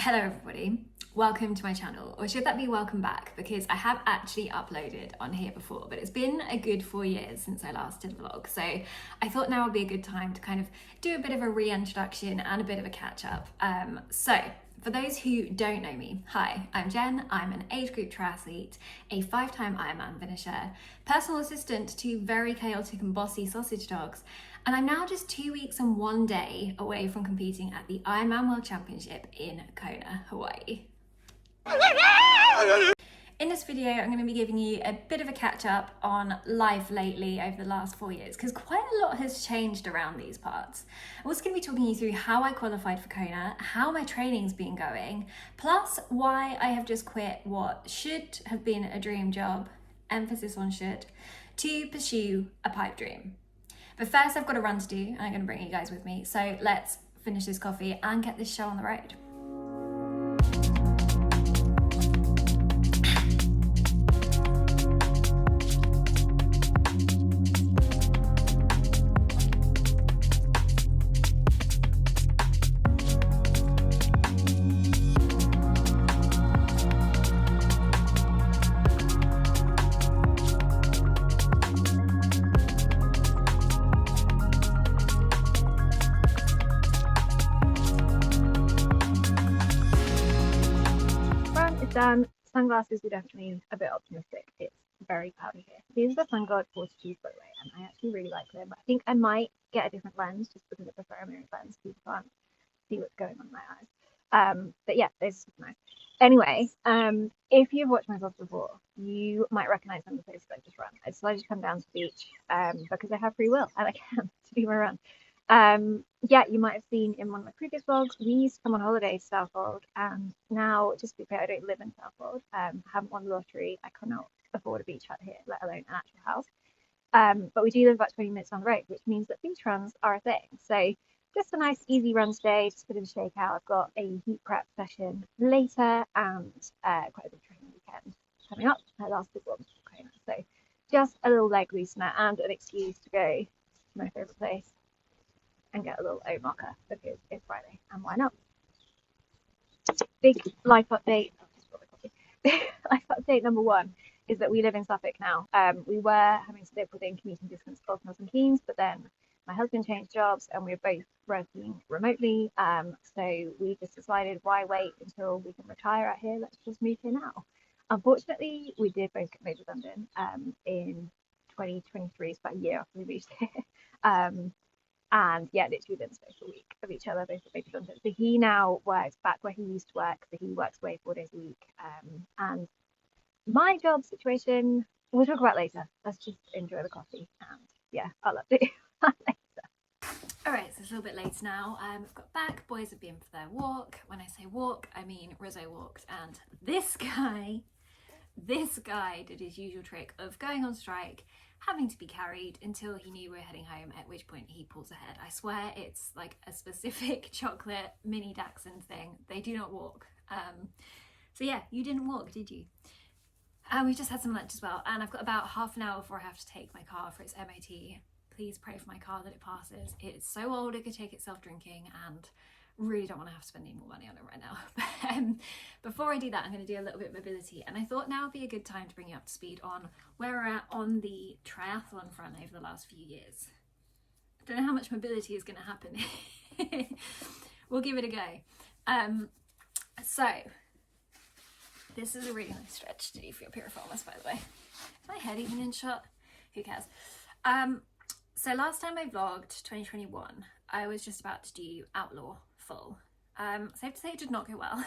Hello everybody, welcome to my channel, or should that be welcome back, because I have actually uploaded on here before, but it's been a good 4 years since I last did a vlog, so I thought now would be a good time to kind of do a bit of a reintroduction and a bit of a catch up. So for those who don't know me, hi, I'm Jen. I'm an age group triathlete, a 5-time Ironman finisher, personal assistant to very chaotic and bossy sausage dogs, and I'm now just 2 weeks and 1 day away from competing at the Ironman World Championship in Kona, Hawaii. In this video, I'm going to be giving you a bit of a catch up on life lately over the last 4 years, because quite a lot has changed around these parts. I'm also going to be talking you through how I qualified for Kona, how my training's been going, plus why I have just quit what should have been a dream job, emphasis on should, to pursue a pipe dream. But first I've got a run to do, and I'm going to bring you guys with me. So let's finish this coffee and get this show on the road. Done. Sunglasses were definitely a bit optimistic. It's very cloudy here. These are the SunGuard Fortitude, by the way, and I actually really like them. I think I might get a different lens just because I prefer a mirrored lens. People can't see what's going on in my eyes. But yeah, they're super nice. Anyway, if you've watched my vlogs before, you might recognize some of the places I just run. I decided to come down to the beach because I have free will and I can to do my run. Yeah, you might have seen in one of my previous vlogs, we used to come on holiday to Southwold, and now, just to be clear, I don't live in Southwold. I haven't won the lottery. I cannot afford a beach hut here, let alone an actual house. But we do live about 20 minutes down the road, which means that beach runs are a thing. So just a nice easy run today, just a bit of a shakeout. I've got a heat prep session later and quite a big training weekend coming up. My last big one was Kona. So just a little leg loosener and an excuse to go to my favourite place and get a little oat mocha because it's Friday, and why not? Big life update. Life update number one is that we live in Suffolk now. We were having to live within commuting distance of Milton Keynes, but then my husband changed jobs and we were both working remotely. So we just decided, why wait until we can retire out here? Let's just move here now. Unfortunately, we did both get made redundant in 2023, it's about a year after we moved here. And yeah, literally within the space of a week of each other, both made redundant. So he now works back where he used to work. So he works away 4 days a week. And my job situation, we'll talk about later. Let's just enjoy the coffee. And yeah, I'll update you later. All right, so it's a little bit later now. I've got back. Boys have been for their walk. When I say walk, I mean Rizzo walked. And this guy did his usual trick of going on strike, having to be carried until he knew we were heading home, at which point he pulls ahead. I swear it's like a specific chocolate mini Dachshund thing. They do not walk. So yeah, you didn't walk, did you? And we just had some lunch as well, and I've got about half an hour before I have to take my car for its MOT. Please pray for my car that it passes. It's so old it could take itself drinking, and really don't want to have to spend any more money on it right now. But before I do that, I'm going to do a little bit of mobility, and I thought now would be a good time to bring you up to speed on where we're at on the triathlon front over the last few years. I don't know how much mobility is going to happen. We'll give it a go. So this is a really nice stretch to do for your piriformis, by the way. Is my head even in shot? Who cares? So last time I vlogged 2021, I was just about to do Outlaw full. So I have to say it did not go well.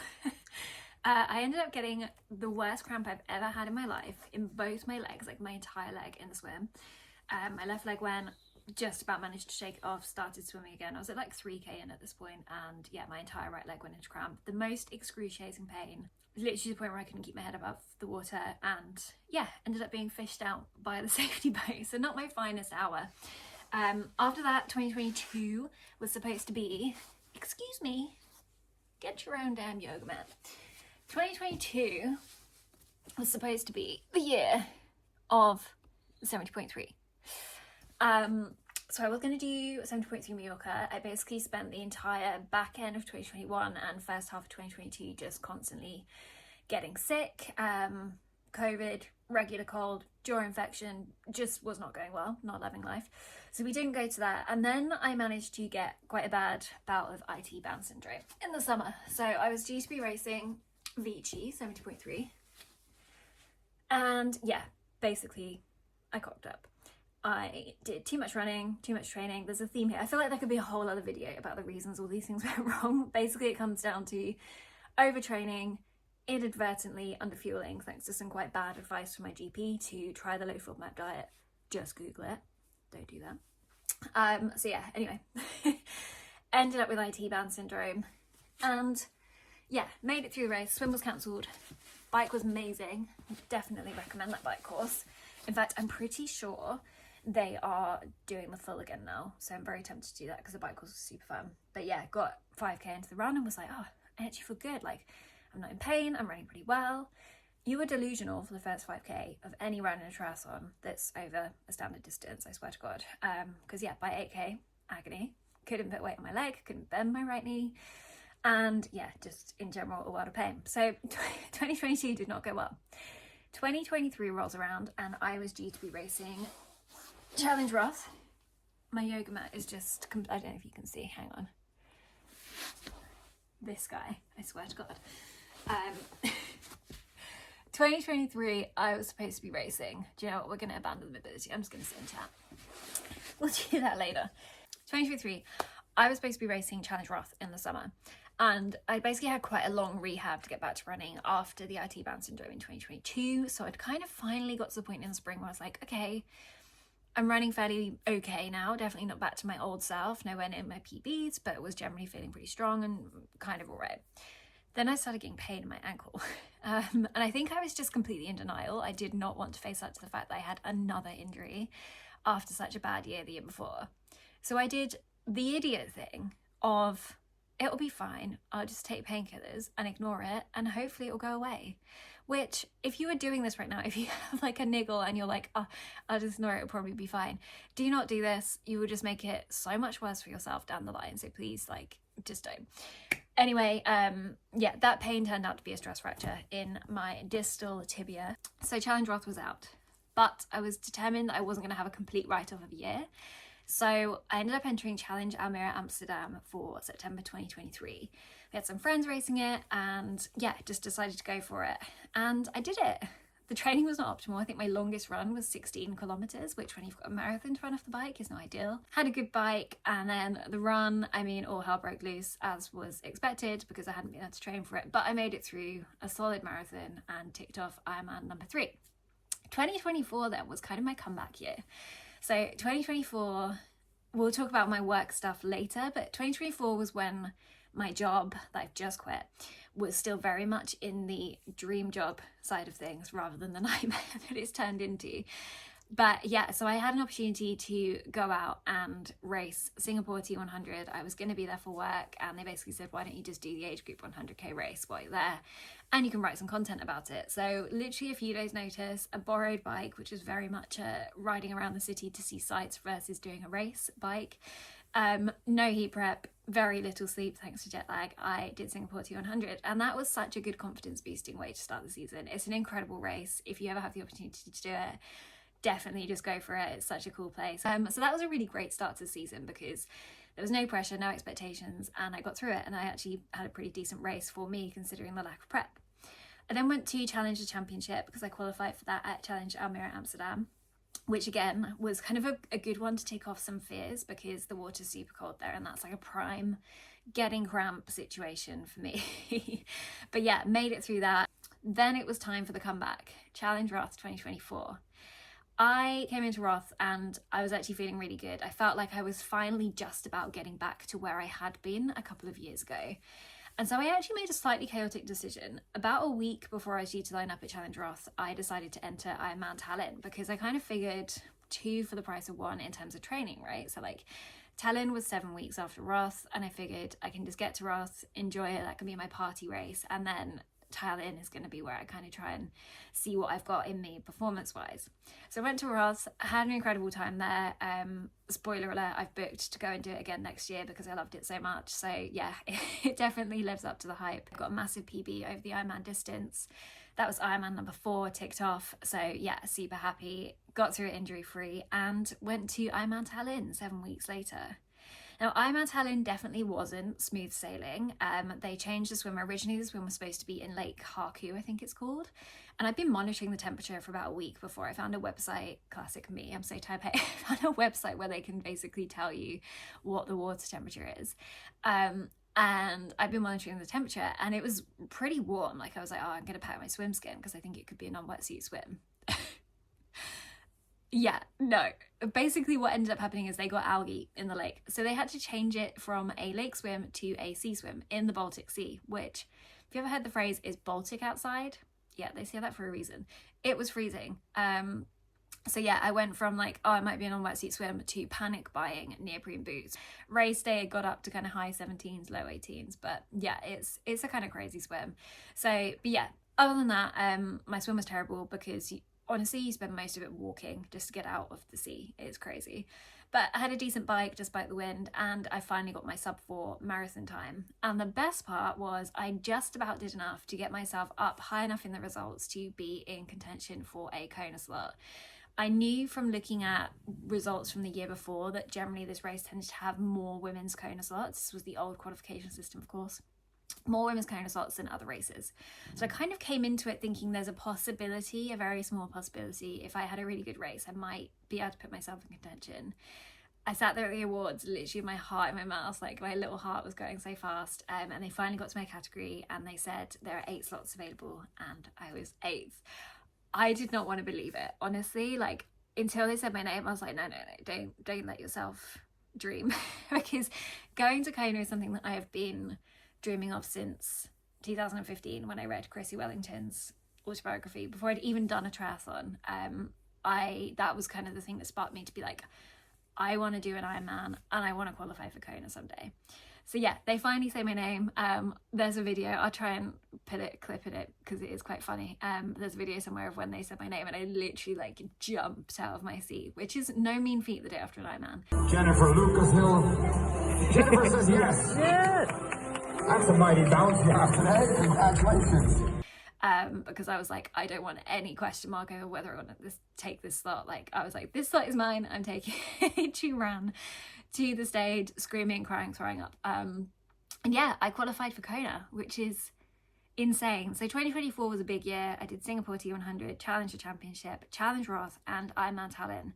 I ended up getting the worst cramp I've ever had in my life in both my legs, like my entire leg in the swim. My left leg went, just about managed to shake it off, started swimming again. I was at like 3k in at this point, and yeah, my entire right leg went into cramp. The most excruciating pain, literally to the point where I couldn't keep my head above the water, and yeah, ended up being fished out by the safety boat, so not my finest hour. After that, 2022 was supposed to be, excuse me, get your own damn yoga mat. 2022 was supposed to be the year of the 70.3. So I was going to do 70.3 Mallorca. I basically spent the entire back end of 2021 and first half of 2022 just constantly getting sick. COVID, regular cold, jaw infection, just was not going well, not loving life. So we didn't go to that. And then I managed to get quite a bad bout of IT band syndrome in the summer. So I was due to be racing Vichy 70.3. And yeah, basically I cocked up. I did too much running, too much training. There's a theme here. I feel like there could be a whole other video about the reasons all these things went wrong. Basically, it comes down to overtraining, inadvertently underfueling, thanks to some quite bad advice from my GP to try the low FODMAP diet. Just Google it. Don't do that. So yeah, anyway. Ended up with IT band syndrome. And yeah, made it through the race. Swim was cancelled. Bike was amazing. Definitely recommend that bike course. In fact, I'm pretty sure they are doing the full again now, so I'm very tempted to do that because the bike course was super fun. But yeah, got 5k into the run and was like, oh, I actually feel good, like I'm not in pain, I'm running pretty well. You were delusional for the first 5k of any run in a triathlon that's over a standard distance, I swear to God. Because yeah, by 8k, agony, couldn't put weight on my leg, couldn't bend my right knee, and yeah, just in general a world of pain. So 2022 did not go well. 2023 rolls around and I was due to be racing Challenge Roth. My yoga mat is just, I don't know if you can see, hang on. This guy, I swear to God. 2023, I was supposed to be racing. Do you know what? We're going to abandon the mobility. I'm just going to sit in chat. We'll do that later. 2023, I was supposed to be racing Challenge Roth in the summer. And I basically had quite a long rehab to get back to running after the IT band syndrome in 2022. So I'd kind of finally got to the point in the spring where I was like, okay, I'm running fairly okay now, definitely not back to my old self, nowhere near my PBs, but was generally feeling pretty strong and kind of all right. Then I started getting pain in my ankle. And I think I was just completely in denial. I did not want to face up to the fact that I had another injury after such a bad year the year before. So I did the idiot thing of, it'll be fine, I'll just take painkillers and ignore it and hopefully it'll go away. Which, if you were doing this right now, if you have like a niggle and you're like, oh, I'll just ignore it, it'll probably be fine. Do not do this. You will just make it so much worse for yourself down the line. So please, like, just don't. Anyway, yeah, that pain turned out to be a stress fracture in my distal tibia. So Challenge Roth was out, but I was determined that I wasn't going to have a complete write-off of a year. So I ended up entering Challenge Almere Amsterdam for September 2023. We had some friends racing it and yeah, just decided to go for it. And I did it. The training was not optimal. I think my longest run was 16 kilometers, which when you've got a marathon to run off the bike is not ideal. Had a good bike, and then the run, I mean, all hell broke loose as was expected because I hadn't been able to train for it. But I made it through a solid marathon and ticked off Ironman number 3. 2024 then was kind of my comeback year. So 2024, we'll talk about my work stuff later, but 2024 was when my job that I've just quit was still very much in the dream job side of things rather than the nightmare that it's turned into. But yeah, so I had an opportunity to go out and race Singapore T100. I was going to be there for work and they basically said, why don't you just do the age group 100k race while you're there and you can write some content about it. So literally a few days notice, a borrowed bike, which is very much a riding around the city to see sights versus doing a race bike. No heat prep, very little sleep thanks to jet lag. I did Singapore T100 and that was such a good confidence boosting way to start the season. It's an incredible race. If you ever have the opportunity to do it, definitely just go for it. It's such a cool place. So that was a really great start to the season because there was no pressure, no expectations, and I got through it and I actually had a pretty decent race for me considering the lack of prep. I then went to Challenge the Championship because I qualified for that at Challenge Almere Amsterdam, which again was kind of a good one to take off some fears because the water's super cold there and that's like a prime getting cramp situation for me. But yeah, made it through that. Then it was time for the comeback, Challenge Roth 2024. I came into Roth and I was actually feeling really good. I felt like I was finally just about getting back to where I had been a couple of years ago. And so I actually made a slightly chaotic decision. About a week before I was due to line up at Challenge Roth, I decided to enter Ironman Tallinn because I kind of figured 2 for the price of 1 in terms of training, right? So like Tallinn was 7 weeks after Roth and I figured I can just get to Roth, enjoy it, that can be my party race, and then Tallinn is going to be where I kind of try and see what I've got in me performance wise. So I went to Ross, had an incredible time there. Spoiler alert, I've booked to go and do it again next year because I loved it so much. So yeah, it definitely lives up to the hype. I've got a massive PB over the Ironman distance. That was Ironman number 4 ticked off. So yeah, super happy. Got through it injury free and went to Ironman Tallinn 7 weeks later. Now, Ironman Tallinn definitely wasn't smooth sailing. They changed the swim. Originally, the swim was supposed to be in Lake Haku, I think it's called. And I've been monitoring the temperature for about a week before I found a website, classic me, I'm so type A, I found a website where they can basically tell you what the water temperature is. And I've been monitoring the temperature and it was pretty warm. Like I was like, oh, I'm going to pack my swim skin because I think it could be a non-wetsuit swim. Yeah, no. Basically what ended up happening is they got algae in the lake. So they had to change it from a lake swim to a sea swim in the Baltic Sea, which, if you ever heard the phrase, is Baltic outside? Yeah, they say that for a reason. It was freezing. So yeah, I went from like, oh, it might be an on-wetsuit swim to panic buying neoprene boots. Race day got up to kind of high 17s, low 18s, but yeah, it's a kind of crazy swim. So, but yeah, other than that, my swim was terrible because honestly, you spend most of it walking just to get out of the sea. It's crazy. But I had a decent bike despite the wind, and I finally got my sub-4 marathon time. And the best part was I just about did enough to get myself up high enough in the results to be in contention for a Kona slot. I knew from looking at results from the year before that generally this race tends to have more women's Kona slots. This was the old qualification system, of course. More women's Kona slots than other races. So I kind of came into it thinking there's a possibility, a very small possibility, if I had a really good race, I might be able to put myself in contention. I sat there at the awards, literally my heart in my mouth, like my little heart was going so fast. And they finally got to my category and they said there are 8 slots available and I was 8th. I did not want to believe it, honestly. Like, until they said my name, I was like, no, don't let yourself dream. Because going to Kona is something that I have been dreaming of since 2015 when I read Chrissy Wellington's autobiography. Before I'd even done a triathlon, that was kind of the thing that sparked me to be like, I want to do an Ironman and I want to qualify for Kona someday. So yeah, they finally say my name. There's a video, I'll try and clip in it because it is quite funny. There's a video somewhere of when they said my name and I literally like jumped out of my seat, which is no mean feat the day after an Ironman. Jennifer Lucas Hill. Jennifer says yes. Yes. That's a mighty bounce you have today. Congratulations. Because I was like, I don't want any question mark over whether I want to take this slot. Like, I was like, this slot is mine. I'm taking it. She ran to the stage, screaming, crying, throwing up. And yeah, I qualified for Kona, which is insane. So 2024 was a big year. I did Singapore T100, Challenger Championship, Challenge Roth, and Ironman Tallinn,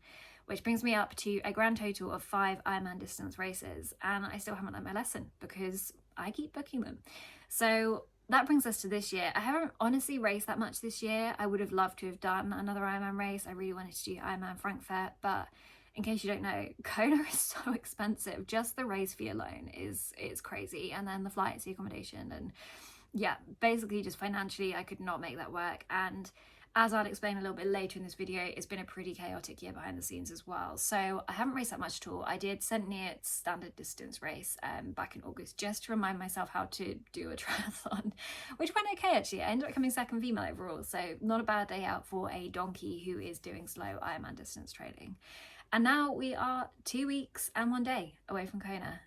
which brings me up to a grand total of 5 Ironman distance races. And I still haven't learned my lesson because I keep booking them. So that brings us to this year. I haven't honestly raced that much this year. I would have loved to have done another Ironman race. I really wanted to do Ironman Frankfurt, but in case you don't know, Kona is so expensive. Just the race fee alone is crazy. And then the flights, the accommodation, and yeah, basically just financially, I could not make that work. And as I'll explain a little bit later in this video, it's been a pretty chaotic year behind the scenes as well. So I haven't raced that much at all. I did St. Neots standard distance race back in August just to remind myself how to do a triathlon, which went okay actually. I ended up coming 2nd female overall, so not a bad day out for a donkey who is doing slow Ironman distance training. And now we are 2 weeks and 1 day away from Kona,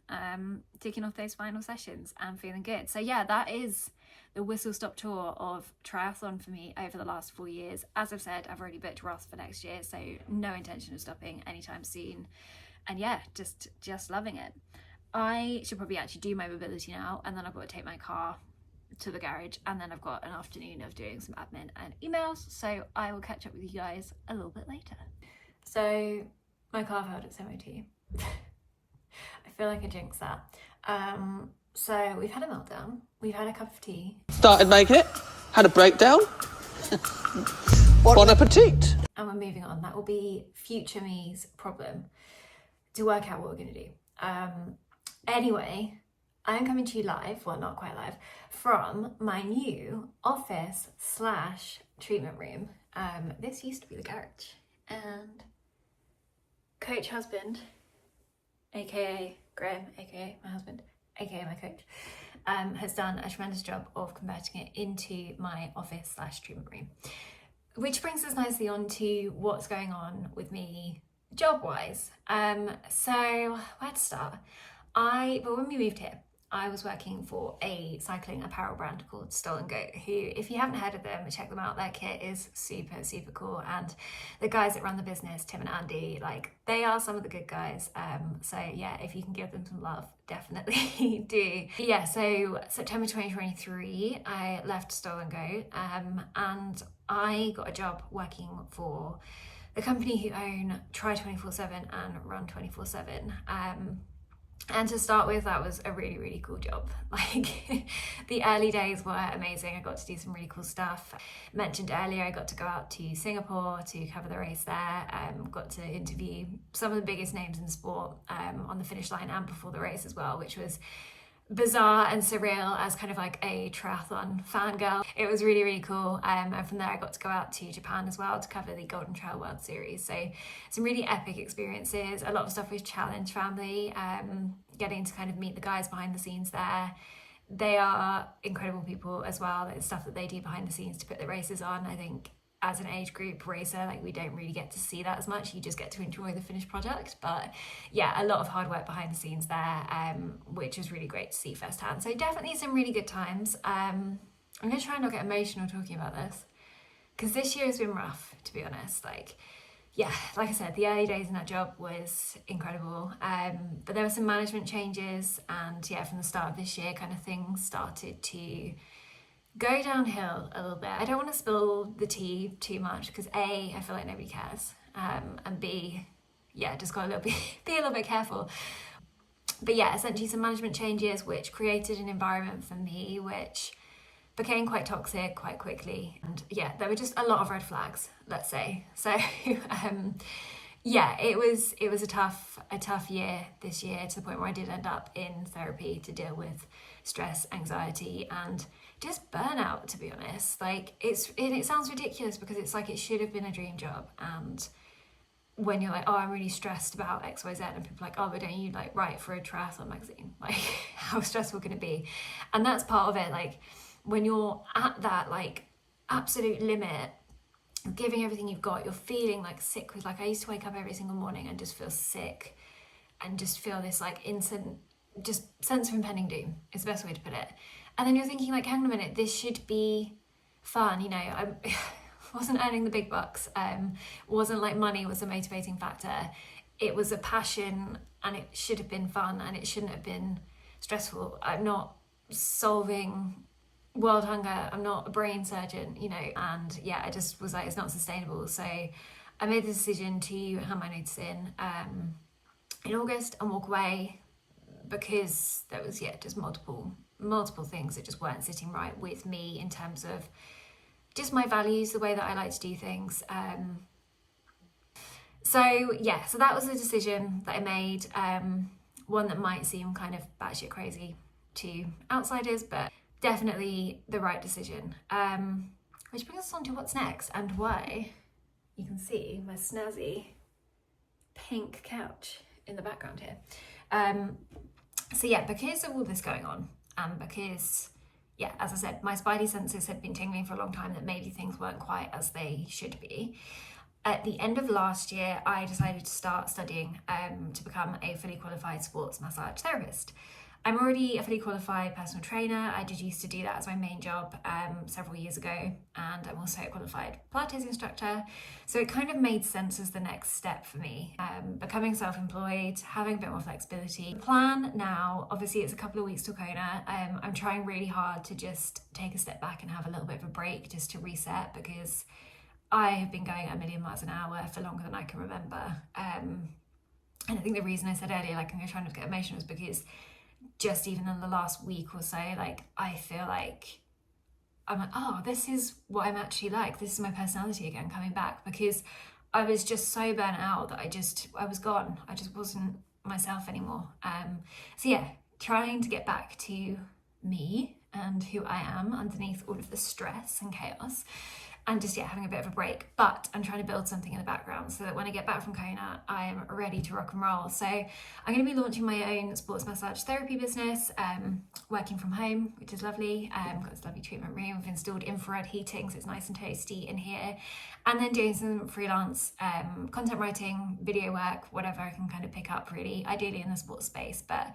ticking off those final sessions and feeling good. So yeah, that is the whistle-stop tour of triathlon for me over the last 4 years. As I've said, I've already booked Roth for next year, so no intention of stopping anytime soon. And yeah, just loving it. I should probably actually do my mobility now, and then I've got to take my car to the garage, and then I've got an afternoon of doing some admin and emails, so I will catch up with you guys a little bit later. So my car failed its MOT. I feel like I jinxed that. So we've had a meltdown, we've had a cup of tea. Started making it, had a breakdown. Bon appetit. And we're moving on. That will be future me's problem to work out what we're going to do. Anyway, I'm coming to you live, well, not quite live, from my new office / treatment room. This used to be the garage. And coach husband, aka Graham, aka my husband, aka my coach, has done a tremendous job of converting it into my office/treatment room. Which brings us nicely on to what's going on with me job-wise. So where to start? But when we moved here, I was working for a cycling apparel brand called Stolen Goat, who, if you haven't heard of them, check them out. Their kit is super, super cool. And the guys that run the business, Tim and Andy, like, they are some of the good guys. So yeah, if you can give them some love, definitely do. Yeah, so September 2023, I left Stolen Goat, and I got a job working for the company who own Try 24/7 and Run 24/7. And to start with, that was a really, really cool job. Like, the early days were amazing. I got to do some really cool stuff. Mentioned earlier, I got to go out to Singapore to cover the race there. Got to interview some of the biggest names in sport on the finish line and before the race as well, which was bizarre and surreal as kind of like a triathlon fangirl. It was really, really cool. And from there I got to go out to Japan as well to cover the Golden Trail World Series. So some really epic experiences, a lot of stuff with Challenge family, getting to kind of meet the guys behind the scenes there. They are incredible people as well. The stuff that they do behind the scenes to put the races on, I think as an age group racer, like, we don't really get to see that as much. You just get to enjoy the finished product. But yeah, a lot of hard work behind the scenes there, which was really great to see firsthand. So definitely some really good times. I'm gonna try and not get emotional talking about this, because this year has been rough, to be honest. Like, yeah, like I said, the early days in that job was incredible. But there were some management changes, and yeah, from the start of this year, kind of things started to go downhill a little bit. I don't want to spill the tea too much, because A, I feel like nobody cares, and B, yeah, just got be a little bit careful. But yeah, essentially some management changes which created an environment for me which became quite toxic quite quickly, and yeah, there were just a lot of red flags, let's say. So yeah, it was a tough year this year, to the point where I did end up in therapy to deal with stress, anxiety, and just burnout, to be honest. Like, it sounds ridiculous, because it's like it should have been a dream job, and when you're like, oh, I'm really stressed about XYZ, and people are like, oh, but don't you like write for a triathlon magazine? Like, how stressful can it be? And that's part of it. Like, when you're at that like absolute limit, giving everything you've got, you're feeling like sick with, like, I used to wake up every single morning and just feel sick, and just feel this like instant just sense of impending doom is the best way to put it. And then you're thinking, like, hang on a minute, this should be fun, you know. I wasn't earning the big bucks, wasn't like money was a motivating factor. It was a passion, and it should have been fun, and it shouldn't have been stressful. I'm not solving world hunger, I'm not a brain surgeon, you know. And yeah, I just was like, it's not sustainable. So I made the decision to hand my notice in August and walk away, because there was, yeah, just multiple things that just weren't sitting right with me in terms of just my values, the way that I like to do things. So yeah, so that was a decision that I made, one that might seem kind of batshit crazy to outsiders, but definitely the right decision. Which brings us on to what's next, and why you can see my snazzy pink couch in the background here. So yeah, because of all this going on, and because, yeah, as I said, my spidey senses had been tingling for a long time that maybe things weren't quite as they should be. At the end of last year, I decided to start studying to become a fully qualified sports massage therapist. I'm already a fully qualified personal trainer. I did used to do that as my main job several years ago, and I'm also a qualified Pilates instructor. So it kind of made sense as the next step for me, becoming self-employed, having a bit more flexibility. The plan now, obviously it's a couple of weeks till Kona. I'm trying really hard to just take a step back and have a little bit of a break, just to reset, because I have been going at 1,000,000 miles an hour for longer than I can remember. And I think the reason I said earlier, like, I'm going to try not to get emotional, is because just even in the last week or so, like, I feel like I'm like, oh, this is what I'm actually like. This is my personality again coming back, because I was just so burnt out that I was gone. I just wasn't myself anymore. So yeah, trying to get back to me and who I am underneath all of the stress and chaos, and just having a bit of a break. But I'm trying to build something in the background so that when I get back from Kona, I'm ready to rock and roll. So I'm going to be launching my own sports massage therapy business, working from home, which is lovely. Got this lovely treatment room. We've installed infrared heating, so it's nice and toasty in here. And then doing some freelance content writing, video work, whatever I can kind of pick up, really, ideally in the sports space. But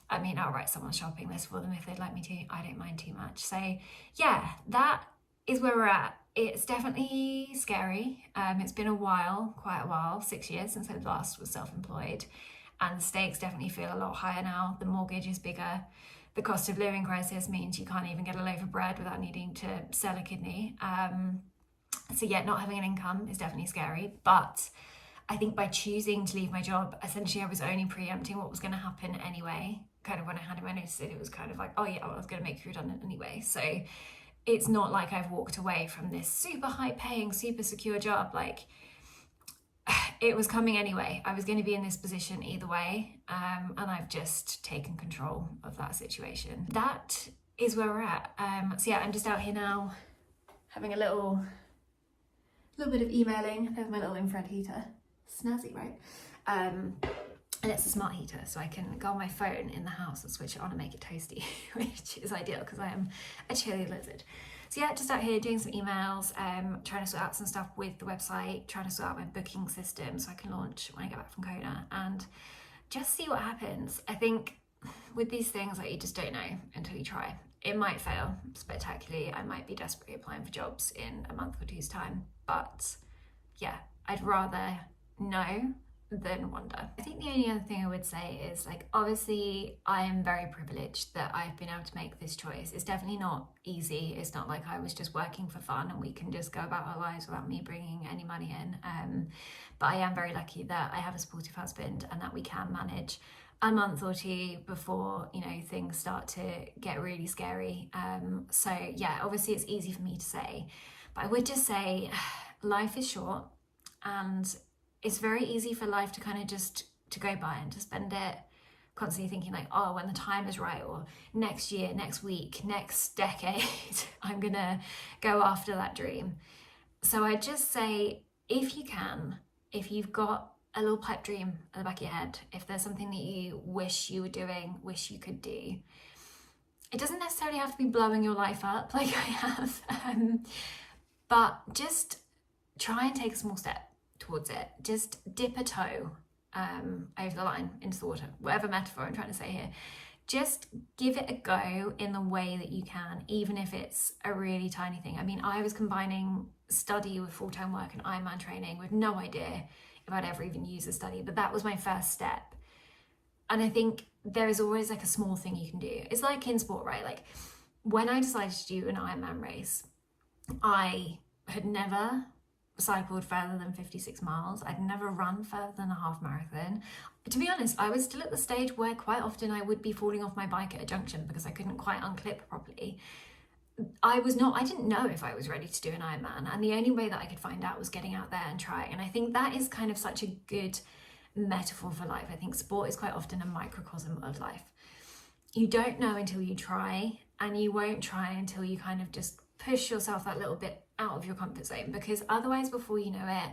I mean, I'll write someone's shopping list for them if they'd like me to. I don't mind too much. So yeah, that is where we're at. It's definitely scary. It's been a while, quite a while, 6 years since I last was self-employed, and the stakes definitely feel a lot higher now. The mortgage is bigger. The cost of living crisis means you can't even get a loaf of bread without needing to sell a kidney. So yeah, not having an income is definitely scary. But I think by choosing to leave my job, essentially I was only preempting what was going to happen anyway. Kind of when I handed my notice in, it was kind of like, oh yeah, well, I was going to make you redundant anyway. So it's not like I've walked away from this super high paying, super secure job. Like, it was coming anyway. I was going to be in this position either way. And I've just taken control of that situation. That is where we're at. So yeah, I'm just out here now having a little bit of emailing. There's my little infrared heater. Snazzy, right? And it's a smart heater, so I can go on my phone in the house and switch it on and make it toasty, which is ideal because I am a chilly lizard. So yeah, just out here doing some emails, trying to sort out some stuff with the website, trying to sort out my booking system so I can launch when I get back from Kona, and just see what happens. I think with these things, like, you just don't know until you try. It might fail spectacularly. I might be desperately applying for jobs in a month or two's time, but yeah, I'd rather know than wonder. I think the only other thing I would say is, like, obviously I am very privileged that I've been able to make this choice. It's definitely not easy. It's not like I was just working for fun and we can just go about our lives without me bringing any money in. But I am very lucky that I have a supportive husband and that we can manage a month or two before, you know, things start to get really scary. So yeah, obviously it's easy for me to say, but I would just say life is short, and it's very easy for life to kind of just to go by and to spend it constantly thinking like, oh, when the time is right, or next year, next week, next decade, I'm gonna go after that dream. So I just say, if you can, if you've got a little pipe dream at the back of your head, if there's something that you wish you were doing, wish you could do, it doesn't necessarily have to be blowing your life up like I have, but just try and take a small step towards it. Just dip a toe over the line into the water, whatever metaphor I'm trying to say here. Just give it a go in the way that you can, even if it's a really tiny thing. I mean, I was combining study with full-time work and Ironman training with no idea if I'd ever even use a study, but that was my first step. And I think there is always like a small thing you can do. It's like in sport, right? Like when I decided to do an Ironman race, I had never cycled further than 56 miles. I'd never run further than a half marathon. To be honest, I was still at the stage where quite often I would be falling off my bike at a junction because I couldn't quite unclip properly. I didn't know if I was ready to do an Ironman, and the only way that I could find out was getting out there and trying. And I think that is kind of such a good metaphor for life. I think sport is quite often a microcosm of life. You don't know until you try, and you won't try until you kind of just push yourself that little bit out of your comfort zone, because otherwise before you know it,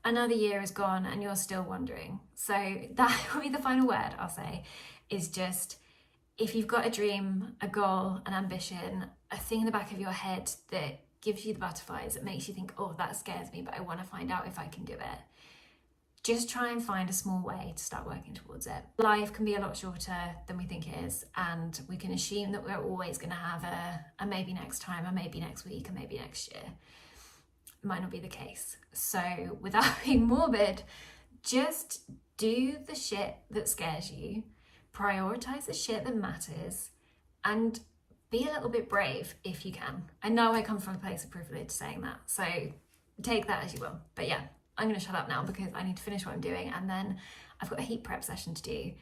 another year is gone and you're still wondering. So that will be the final word I'll say, is just, if you've got a dream, a goal, an ambition, a thing in the back of your head that gives you the butterflies, that makes you think, oh, that scares me, but I want to find out if I can do it, just try and find a small way to start working towards it. Life can be a lot shorter than we think it is, and we can assume that we're always going to have a maybe next time, a maybe next week, a maybe next year. Might not be the case. So without being morbid, just do the shit that scares you, prioritize the shit that matters, and be a little bit brave if you can. I know I come from a place of privilege saying that, so take that as you will. But yeah, I'm going to shut up now because I need to finish what I'm doing, and then I've got a heat prep session to do,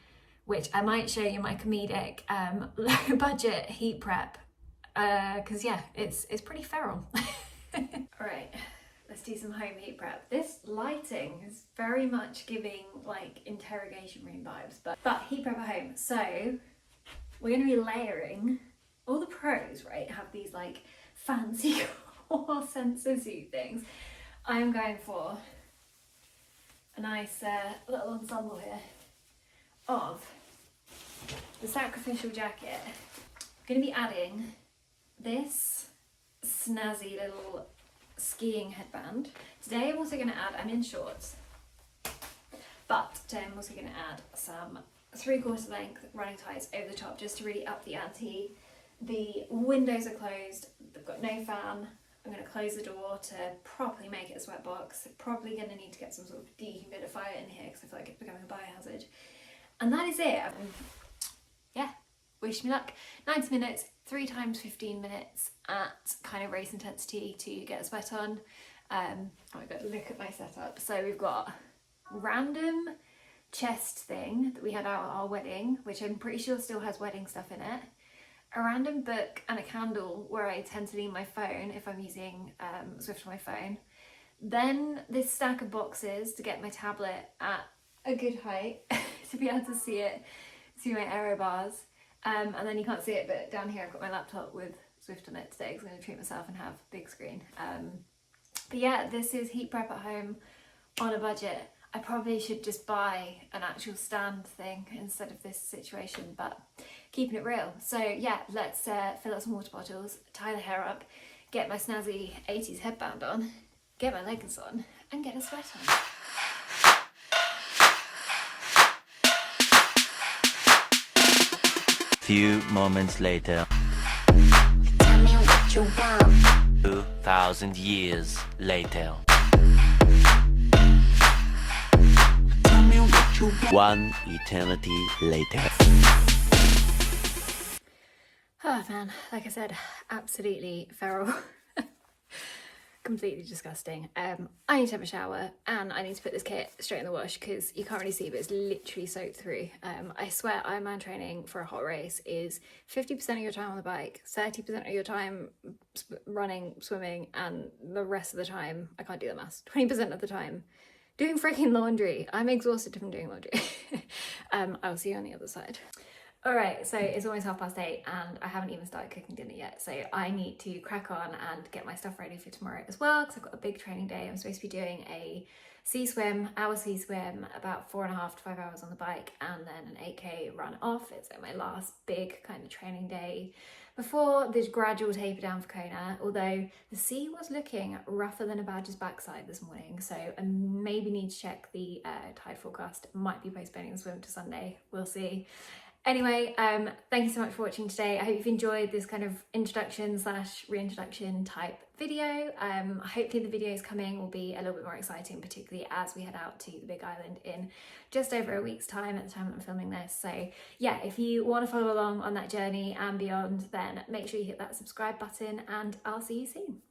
which I might show you my comedic low budget heat prep, because yeah, it's pretty feral. All right, let's do some home heat prep. This lighting is very much giving like interrogation room vibes, but heat prep at home. So we're going to be layering all the pros, these like fancy core sensor suit things. I'm going for a nice little ensemble here of the sacrificial jacket. I'm going to be adding this snazzy little skiing headband. Today I'm also going to add, I'm in shorts, but today I'm also going to add some 3/4 length running tights over the top just to really up the ante. The windows are closed, they've got no fan. I'm going to close the door to properly make it a sweatbox. Probably going to need to get some sort of dehumidifier in here because I feel like it's becoming a biohazard. And that is it. Yeah, wish me luck. 90 minutes, 3 times 15 minutes at kind of race intensity to get a sweat on. Oh my god, look at my setup. So we've got random chest thing that we had out at our wedding, which I'm pretty sure still has wedding stuff in it. A random book and a candle where I tend to leave my phone if I'm using Swift on my phone. Then this stack of boxes to get my tablet at a good height to be able to see my aero bars. And then you can't see it, but down here I've got my laptop with Swift on it today because I'm going to treat myself and have big screen. But yeah, this is heat prep at home on a budget. I probably should just buy an actual stand thing instead of this situation, but keeping it real. So yeah, let's fill up some water bottles, tie the hair up, get my snazzy 80s headband on, get my leggings on, and get a sweat on. Few moments later. Tell me what you want. 2,000 years later. Tell me what you want. One eternity later. Oh man, like I said, absolutely feral. Completely disgusting. I need to have a shower and I need to put this kit straight in the wash because you can't really see, but it's literally soaked through. I swear Ironman training for a hot race is 50% of your time on the bike, 30% of your time running, swimming, and the rest of the time, I can't do the maths, 20% of the time doing freaking laundry. I'm exhausted from doing laundry. I'll see you on the other side. All right, so it's almost 8:30 and I haven't even started cooking dinner yet. So I need to crack on and get my stuff ready for tomorrow as well because I've got a big training day. I'm supposed to be doing a hour sea swim, about 4.5 to 5 hours on the bike, and then an 8K run off. It's like my last big kind of training day before this gradual taper down for Kona, although the sea was looking rougher than a badger's backside this morning. So I maybe need to check the tide forecast. Might be postponing the swim to Sunday, we'll see. Anyway, thank you so much for watching today. I hope you've enjoyed this kind of introduction / reintroduction type video. Hopefully the videos coming will be a little bit more exciting, particularly as we head out to the Big Island in just over a week's time at the time that I'm filming this. So yeah, if you want to follow along on that journey and beyond, then make sure you hit that subscribe button and I'll see you soon.